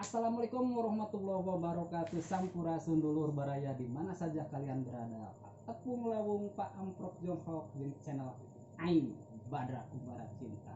Assalamualaikum warahmatullahi wabarakatuh. Sampurasun dulur baraya di mana saja kalian berada. Tepung lawung Pak Amprok Jonghok di channel Aing Badra Kubara Cinta.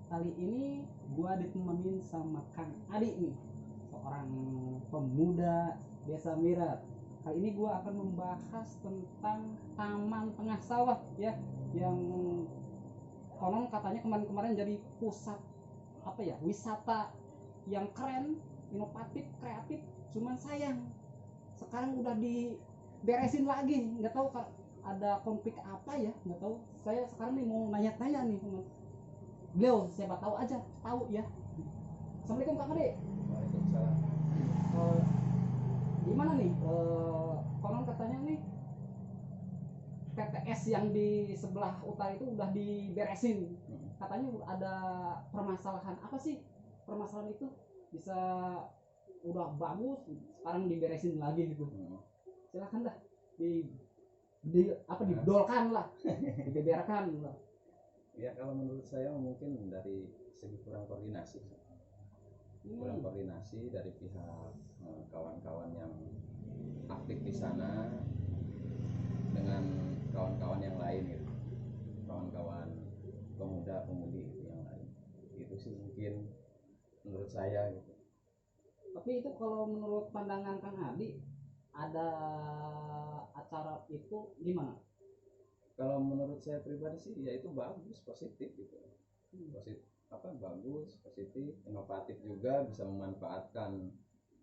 Kali ini gua ditemenin sama Kang Adi nih, seorang pemuda Desa Mirat. Kali ini gua akan membahas tentang Taman Tengah Sawah ya, yang konon katanya kemarin-kemarin jadi pusat wisata yang keren, inovatif, kreatif. Cuman sayang sekarang udah diberesin lagi, nggak tahu ada konflik apa ya, nggak tahu. Saya sekarang nih mau nanya-tanya nih teman beliau, siapa tahu aja tahu ya. Assalamualaikum Kang Ade. Waalaikumsalam. Gimana nih, konon katanya nih PTS yang di sebelah utara itu udah diberesin, katanya ada permasalahan apa sih, permasalahan itu bisa udah bagus sekarang diberesin lagi gitu. Silakan dah didolkan lah, dibeberkan lah. Ya, kalau menurut saya mungkin dari segi kurang koordinasi dari pihak kawan-kawan yang aktif di sana dengan kawan-kawan yang lain gitu, kawan-kawan pemuda-pemudi gitu yang lain. Itu sih mungkin menurut saya gitu. Tapi itu kalau menurut pandangan Kang Adi, ada acara itu gimana? Kalau menurut saya pribadi sih ya itu bagus, positif gitu. Positif bagus, positif, inovatif juga, bisa memanfaatkan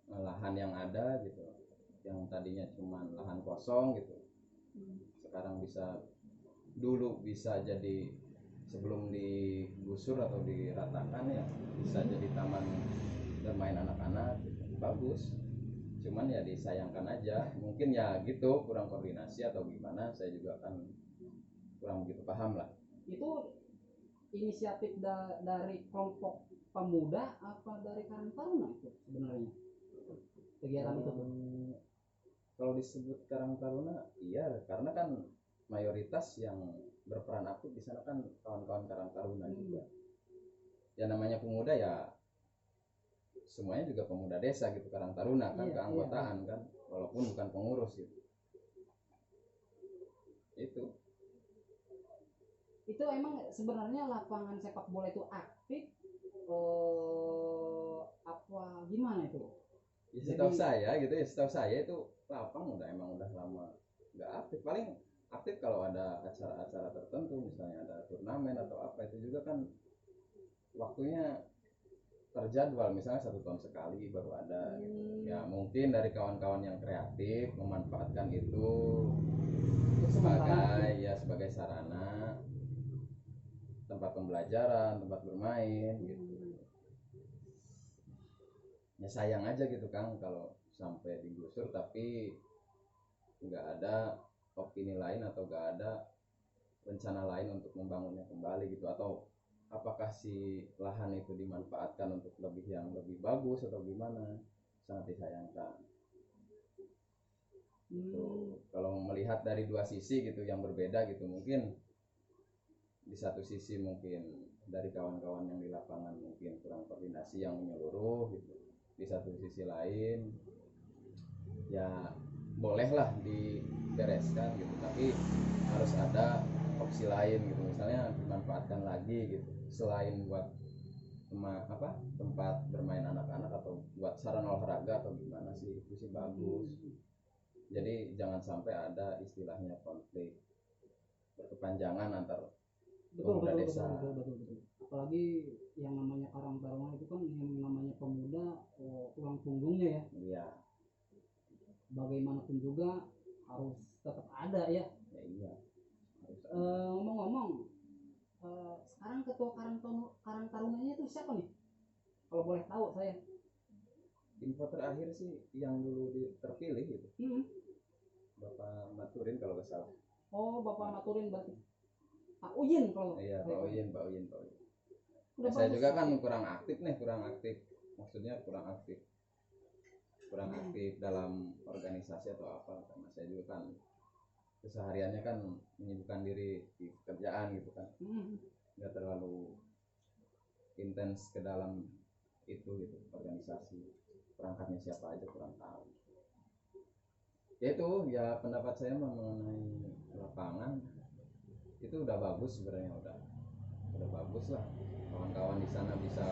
lahan yang ada gitu. Yang tadinya cuma lahan kosong gitu. Sekarang dulu bisa jadi, sebelum digusur atau diratakan ya, bisa jadi taman bermain anak-anak gitu. Bagus. Cuman ya disayangkan aja, mungkin ya gitu, kurang koordinasi atau gimana, saya juga kan kurang begitu paham lah. Itu inisiatif dari kelompok pemuda apa dari Karang Taruna itu sebenarnya kegiatan itu tuh? Kalau disebut Karang Taruna, iya, karena kan mayoritas yang berperan aktif di sana kan kawan-kawan Karang Taruna juga. Ya namanya pemuda ya, semuanya juga pemuda desa gitu, Karang Taruna kan, keanggotaan kan, walaupun bukan pengurus gitu. Itu emang sebenarnya lapangan sepak bola itu aktif apa gimana itu? Ya, setahu saya gitu ya, setahu saya itu lapang emang udah lama nggak aktif. Paling aktif kalau ada acara-acara tertentu, misalnya ada turnamen atau apa, itu juga kan waktunya terjadwal, misalnya 1 tahun sekali baru ada gitu. Ya mungkin dari kawan-kawan yang kreatif memanfaatkan itu sebagai sarana tempat pembelajaran, tempat bermain gitu. Ya sayang aja gitu Kang kalau sampai digusur tapi nggak ada opini lain atau nggak ada rencana lain untuk membangunnya kembali gitu, atau apakah si lahan itu dimanfaatkan untuk yang lebih bagus atau gimana, sangat disayangkan. Kalau melihat dari dua sisi gitu yang berbeda gitu, mungkin di satu sisi mungkin dari kawan-kawan yang di lapangan mungkin kurang koordinasi yang menyeluruh gitu, di satu sisi lain ya bolehlah dibereskan gitu, tapi harus ada opsi lain gitu, misalnya dimanfaatkan lagi gitu, selain buat tempat bermain anak-anak atau buat sarana olahraga atau gimana sih, itu sih bagus. Jadi jangan sampai ada istilahnya konflik berkepanjangan antar pemuda desa. Betul. Apalagi yang namanya Karang Taruna itu kan yang namanya pemuda, tulang punggungnya ya. Iya. Bagaimanapun juga harus tetap ada ya. Ya iya. Ngomong-ngomong, sekarang ketua Karang Tarunanya itu siapa nih? Kalau boleh tahu saya. Info terakhir sih yang dulu terpilih gitu. Bapak Maturin kalau nggak salah. Oh, Bapak Maturin berarti. Pak Uyin kalau. Iya, Pak Uyin. Udah saya juga kan kurang aktif, maksudnya kurang aktif dalam organisasi atau apa, karena saya juga kan kesehariannya kan menyibukkan diri di pekerjaan gitu kan, nggak terlalu intens ke dalam itu gitu, organisasi. masyarakatnya siapa aja kurang tahu. Ya itu ya pendapat saya mengenai lapangan itu udah bagus sebenarnya, udah bagus lah, kawan-kawan di sana bisa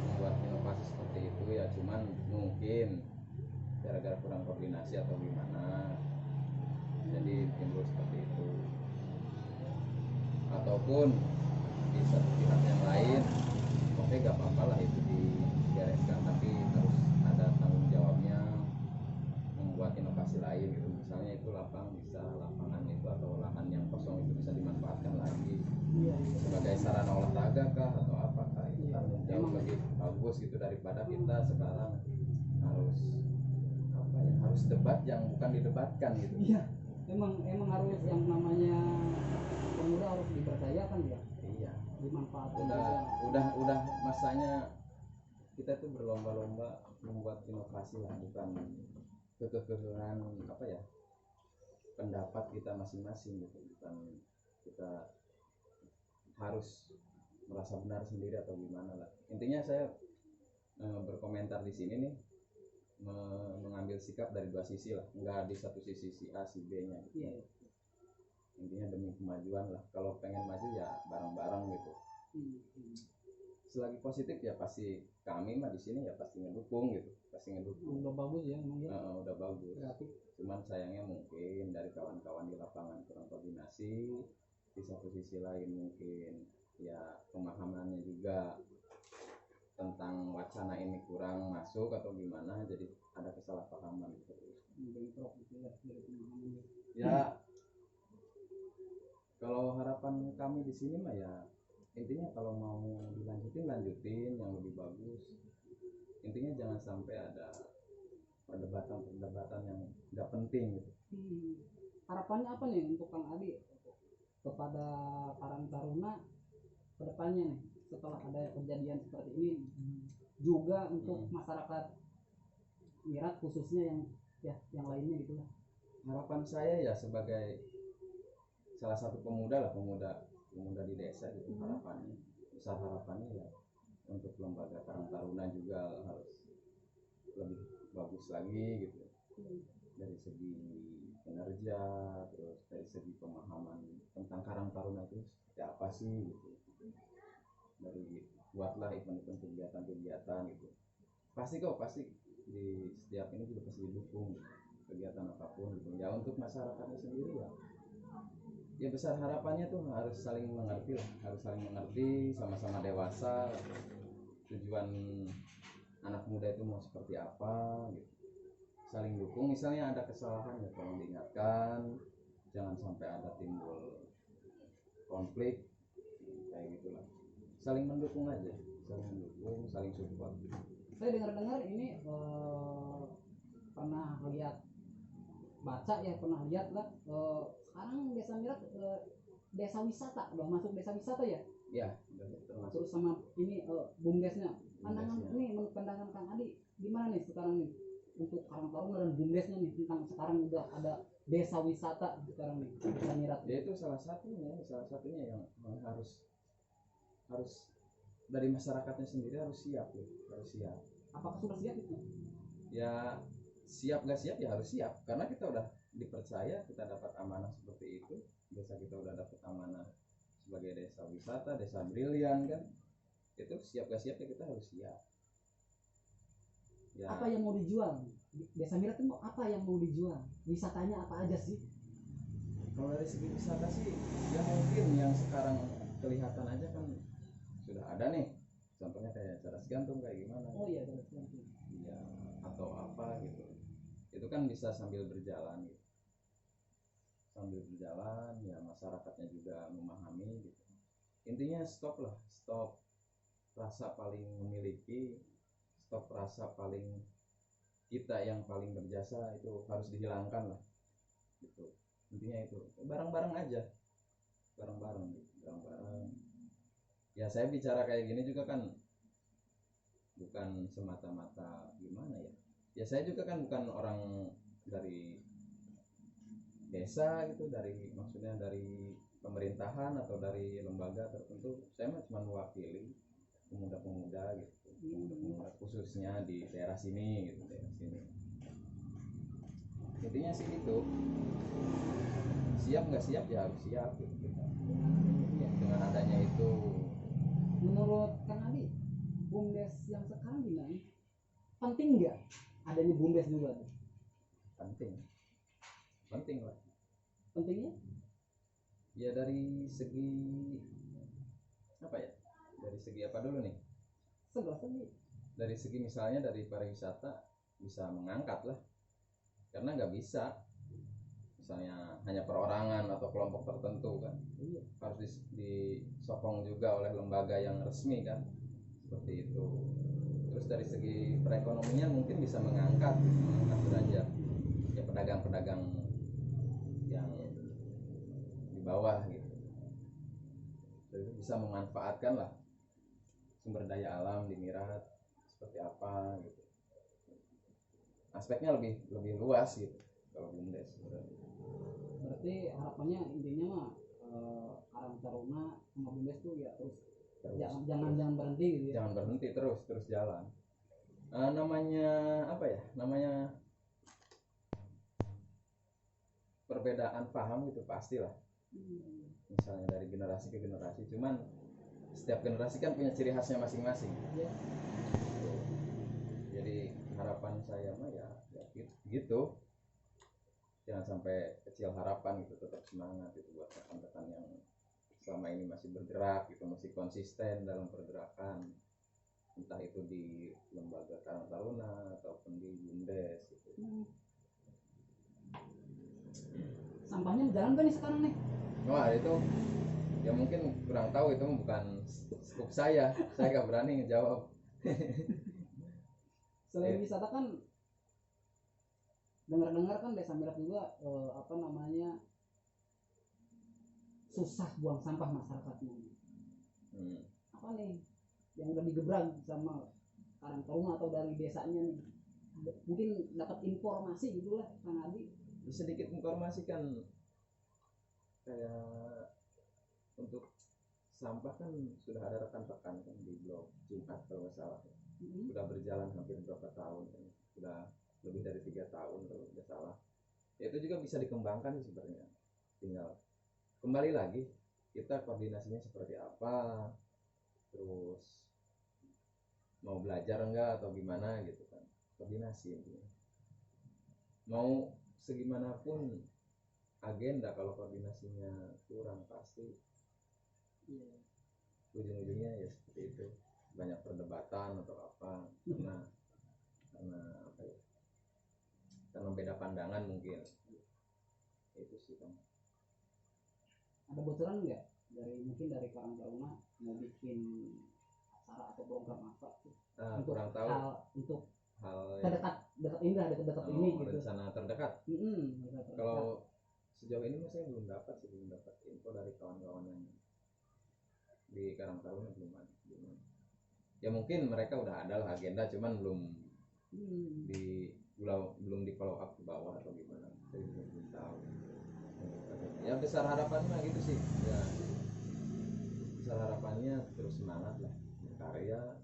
membuat inovasi seperti itu ya, cuman mungkin gara-gara kurang koordinasi atau gimana jadi timbul seperti itu. Ataupun di satu pihak yang lain, oke gak apa-apa lah itu dibereskan, tapi harus ada tanggung jawabnya membuat inovasi lain gitu. Misalnya itu lapangan itu atau lahan yang kosong itu bisa dimanfaatkan lagi sebagai sarana olahraga kah atau apakah, itu kan jauh lebih bagus gitu daripada kita sekarang harus harus debat yang bukan didebatkan gitu. Iya, emang harus yang namanya pemuda harus diberdayakan ya. Iya, Dimanfaatkan udah masanya kita tuh berlomba-lomba membuat inovasi lah, bukan kekeliruan pendapat kita masing-masing gitu, bukan kita harus merasa benar sendiri atau gimana lah. Intinya saya berkomentar di sini nih mengambil sikap dari dua sisi lah, nggak di satu sisi si A si B nya gitu. Intinya demi kemajuan lah, kalau pengen maju ya bareng-bareng gitu. Selagi positif ya pasti kami mah di sini ya pasti ngedukung gitu, pasti ngedukung. Udah bagus ya emang ya. Udah bagus. Berarti. Cuman sayangnya mungkin dari kawan-kawan di lapangan kurang koordinasi, di satu sisi lain mungkin ya pemahamannya juga tentang wacana ini kurang masuk atau gimana, jadi ada kesalahpahaman gitu. Bentrok gitu ya dari pemahamannya. Ya kalau harapan kami di sini mah ya intinya kalau mau lanjutin yang lebih bagus. Intinya jangan sampai ada perdebatan yang nggak penting gitu. Harapannya apa nih untuk Kang Adi kepada Karang Taruna kedepannya nih setelah ada kejadian seperti ini, juga untuk masyarakat Mirat khususnya yang lainnya gitu lah. Harapan saya ya sebagai salah satu pemuda di desa gitu, harapannya besar, harapannya ya untuk lembaga Karang Taruna juga harus lebih bagus lagi gitu, dari segi kinerja, terus dari segi pemahaman tentang Karang Taruna itu seperti apa sih gitu. Dari buatlah event-event kegiatan gitu, pasti di setiap ini juga pasti didukung kegiatan apapun gitu. Ya untuk masyarakatnya sendiri ya besar harapannya tuh harus saling mengerti lah, sama-sama dewasa. Tujuan anak muda itu mau seperti apa gitu, saling dukung. Misalnya ada kesalahan ya tolong diingatkan, jangan sampai ada timbul konflik kayak gitulah. Saling mendukung aja, saling support. Saya dengar ini pernah lihat lah sekarang desa Mirat desa wisata, udah masuk desa wisata ya? Ya, termasuk. Terus sama ini BUMDesnya. Pandangan Kang Adi gimana nih sekarang nih untuk Karang Taruna dan BUMDesnya nih tentang sekarang udah ada desa wisata sekarang nih desa Mirat? Ya itu salah satunya yang harus dari masyarakatnya sendiri harus siap. Apakah sudah siap itu? Ya siap nggak siap ya harus siap, karena kita udah dipercaya, kita dapat amanah seperti itu. Desa kita udah dapat amanah sebagai desa wisata, desa brilian kan, itu siap gak siap ya kita harus siap ya. Apa yang mau dijual desa Mirat itu, apa yang mau dijual, wisatanya apa aja sih? Kalau dari segi wisata sih ya mungkin yang sekarang kelihatan aja kan sudah ada nih, contohnya kayak Cadas Gantung kayak gimana. Oh iya, Cadas Gantung ya, atau apa gitu, itu kan bisa sambil berjalan ya, masyarakatnya juga memahami gitu. Intinya stop rasa paling memiliki, stop rasa paling kita yang paling berjasa, itu harus dihilangkan lah gitu. Intinya itu bareng-bareng aja, bareng-bareng ya. Saya bicara kayak gini juga kan bukan semata-mata gimana ya, saya juga kan bukan orang dari desa gitu, maksudnya dari pemerintahan atau dari lembaga tertentu. Saya cuma mewakili pemuda-pemuda gitu, pemuda-pemuda khususnya di daerah sini gitu, daerah sini. Intinya sih itu, siap nggak siap ya harus siap gitu kita. Dengan adanya itu, Menurut Kang Adi, BUMDes yang sekarang gimana? Penting nggak adanya BUMDes juga tuh? penting lah. Pentingnya? Ya dari segi apa ya? Dari segi apa dulu nih? Segala segi. Dari segi misalnya dari pariwisata bisa mengangkat lah, karena nggak bisa misalnya hanya perorangan atau kelompok tertentu kan, harus disokong juga oleh lembaga yang resmi kan, seperti itu. Terus dari segi perekonomian mungkin bisa mengangkat derajat ya pedagang-pedagang yang di bawah gitu. Jadi bisa memanfaatkan lah sumber daya alam di Mirat seperti apa gitu. Aspeknya lebih luas gitu kalau BUMDes. Berarti harapannya intinya mah Karang Taruna sama BUMDes tuh ya terus jangan berhenti gitu ya. Jangan berhenti, terus jalan. Namanya apa ya? Namanya perbedaan paham itu pastilah. Misalnya dari generasi ke generasi, cuman setiap generasi kan punya ciri khasnya masing-masing. Ya. Jadi harapan saya mah ya gitu. Jangan sampai kecil harapan gitu, tetap semangat itu buat rekan-rekan yang selama ini masih bergerak gitu, masih konsisten dalam pergerakan, entah itu di lembaga Karang Taruna ataupun di BUMDes gitu. Sampahnya jalan kan nih sekarang nih? Wah itu ya mungkin kurang tahu, itu bukan skup saya nggak berani ngejawab. Selain wisata kan dengar-dengar kan Desa Mirat juga apa namanya susah buang sampah masyarakatnya. Apa nih yang udah digebrang sama Karang Taruna atau dari desanya nih? Mungkin dapat informasi gitulah Kang Adi. Sedikit informasi kan, kayak untuk sampah kan sudah ada rekan-rekan kan di blog Jumat kalau nggak salah. Sudah berjalan hampir berapa tahun kan, sudah lebih dari 3 tahun kalau nggak salah. Ya, itu juga bisa dikembangkan sebenarnya, tinggal kembali lagi kita koordinasinya seperti apa, terus mau belajar enggak atau gimana gitu kan, koordinasi intinya. Mau segimanapun agenda kalau koordinasinya kurang pasti ujung-ujungnya ya seperti itu, banyak perdebatan atau apa, karena apa ya, karena beda pandangan mungkin. Itu sih kan. Ada bocoran nggak mungkin dari Karang Taruna mau bikin acara atau program apa untuk kurang tahu untuk hal terdekat dekat ini gitu, rencana terdekat. Kalau sejauh ini saya belum dapat info dari kawan-kawan yang di Karang Taruna, belum ada. Ya mungkin mereka udah ada lah agenda, cuman belum di follow up ke bawah atau gimana, saya belum tahu. Ya besar harapannya gitu sih ya, besar harapannya terus semangat lah berkarya,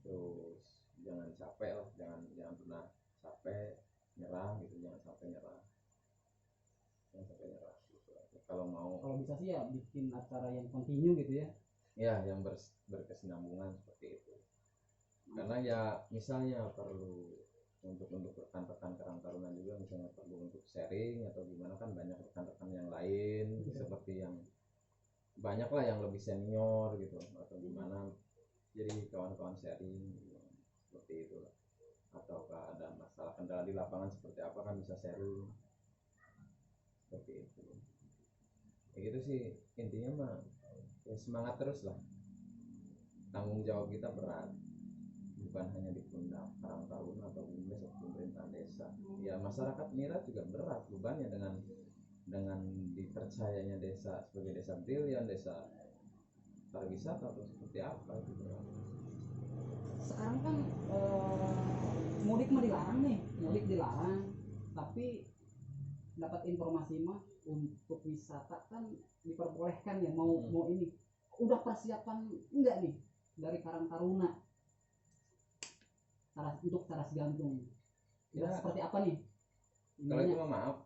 terus jangan capek lah, jangan pernah capek nyerah gitu, jangan sampai nyerah gitu. Kalau bisa sih ya bikin acara yang continue gitu ya, yang berkesinambungan seperti itu. Karena ya misalnya perlu untuk rekan-rekan Karang Taruna juga, misalnya perlu untuk sharing atau gimana, kan banyak rekan-rekan yang lain seperti yang banyak lah yang lebih senior gitu atau gimana, jadi kawan-kawan sharing gitu, seperti itu lah. Atau ada masalah kendala di lapangan seperti apa kan bisa sharing seperti itu. Ya gitu sih intinya mah, ya semangat terus lah. Tanggung jawab kita berat, bukan hanya di pundak Karang Taruna atau BUMDes atau pemerintah desa. Ya masyarakat Mirat juga berat bebannya dengan dipercayanya desa sebagai desa brilian, desa pariwisata atau seperti apa gitu. Sekarang kan mudik mah dilarang nih, dilarang, tapi dapat informasi mah untuk wisata kan diperbolehkan ya, mau ini udah persiapan enggak nih dari Karang Taruna untuk cadas gantung. Ya. Seperti apa nih? Kalau itu Ininya. mah maaf,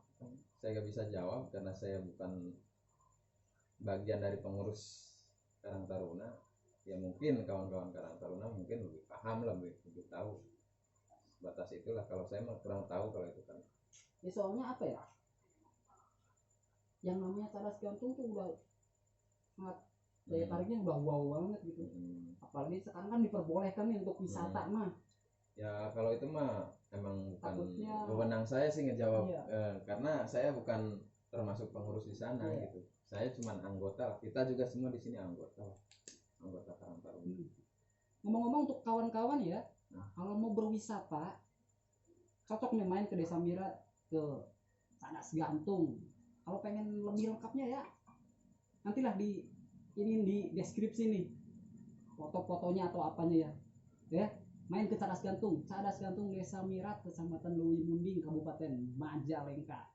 saya nggak bisa jawab karena saya bukan bagian dari pengurus Karang Taruna. Ya mungkin kawan-kawan Karang Taruna mungkin lebih paham, lebih tahu. Batas itulah, kalau saya mah kurang tahu kalau itu kan. Ya soalnya apa ya? Yang namanya cadas gantung tuh udah sangat daya tariknya udah wow banget gitu. Apalagi sekarang kan diperbolehkan nih untuk wisata mah. Ya kalau itu mah emang bukan Takutnya- wewenang saya sih ngejawab. Iya. Karena saya bukan termasuk pengurus di sana. Iya. Gitu. Saya cuma anggota. Kita juga semua di sini anggota Karang Taruna. Ngomong-ngomong untuk kawan-kawan ya, kalau mau berwisata cocok nih main ke Desa Mira, ke cadas gantung. Kalau pengen lebih lengkapnya ya nantilah di deskripsi nih foto-fotonya atau apanya ya. Main ke cadas gantung Desa Mirat, Kecamatan Lewi Munding, Kabupaten Majalengka.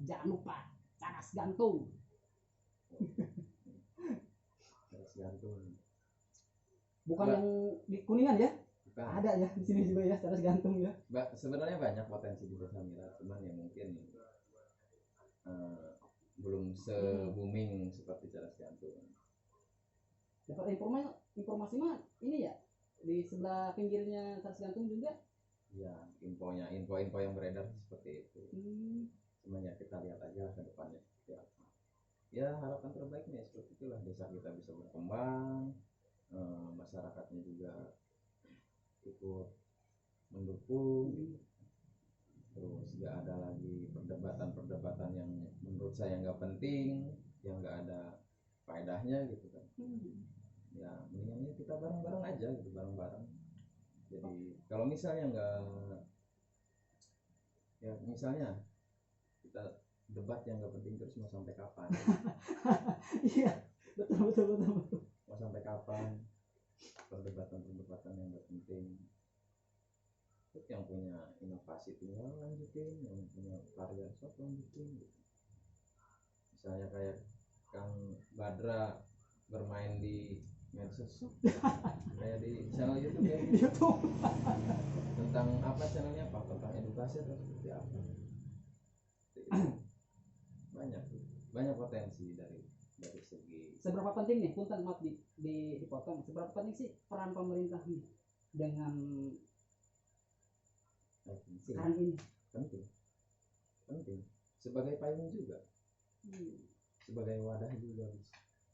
Jangan lupa cadas gantung. Cadas gantung. Bukan Mbak. yang di Kuningan ya? Bukan. Ada ya di sini juga ya cadas gantung ya. Sebenarnya banyak potensi di Desa Mira, cuman ya mungkin belum se-booming seperti cadas gantung. Dapat informasi mah ini ya, di sebelah pinggirnya cadas gantung juga. Ya, info yang beredar seperti itu. Cuman ya kita lihat aja ke depannya seperti apa. Ya harapan terbaiknya seperti itulah, desa kita bisa berkembang, masyarakatnya juga ikut mendukung. Terus nggak ada lagi perdebatan yang menurut saya nggak penting, yang nggak ada faedahnya gitu kan. Ya mendingannya kita bareng-bareng aja gitu, bareng-bareng. Jadi kalau misalnya kita debat yang nggak penting terus mau sampai kapan? Iya, betul. Mau sampai kapan perdebatan yang nggak penting? Terus yang punya inovasi tinggal lanjutin, yang punya karya sok lanjutin gitu. Misalnya kayak Kang Badra bermain di medsos, kayak di channel YouTube ya, YouTube. tentang apa channelnya, apa tentang edukasi atau seperti apa. banyak potensi dari segi. Seberapa penting nih, punten maaf dipotong, seberapa penting sih peran pemerintah nih dengan sekarang ini? Penting sebagai payung juga, sebagai wadah juga,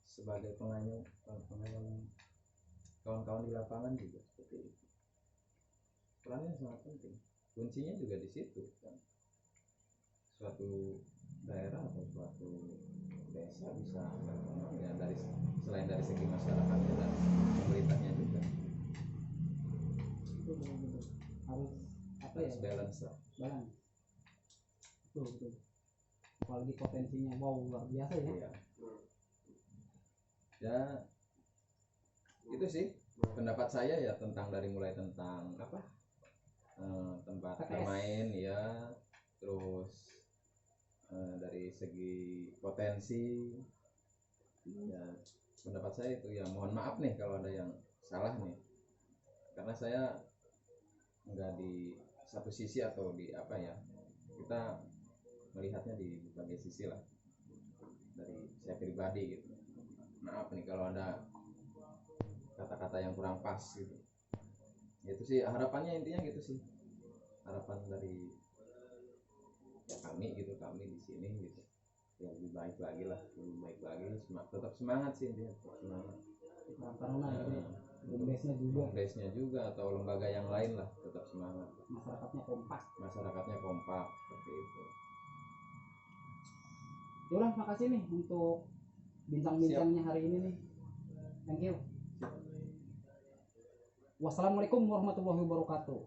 sebagai pengayom kawan-kawan di lapangan juga seperti itu. Perannya sangat penting, kuncinya juga di situ kan. Suatu daerah atau suatu desa bisa berkembang ya selain dari segi masyarakatnya dan pemerintahnya juga. Betul. Harus apa ya? Balance lah. Betul. Apalagi potensinya wow luar biasa ya. Iya. Ya itu sih pendapat saya ya, mulai tentang apa, tempat PTS. bermain ya, terus dari segi potensi ya, pendapat saya itu ya. Mohon maaf nih kalau ada yang salah nih, karena saya enggak di satu sisi atau di apa ya, kita melihatnya di berbagai sisi lah dari saya pribadi gitu. Maaf nih kalau ada kata-kata yang kurang pas gitu. Itu sih harapannya, intinya gitu sih, harapan dari ya kami di sini gitu ya, lebih baik lagi, tetap semangat sih intinya, tetap semangat. Karena bumdesnya juga atau lembaga yang lain lah, tetap semangat, masyarakatnya kompak seperti itu. Yaudah, makasih nih untuk bincang-bincangnya hari ini nih. Thank you. Wassalamualaikum warahmatullahi wabarakatuh.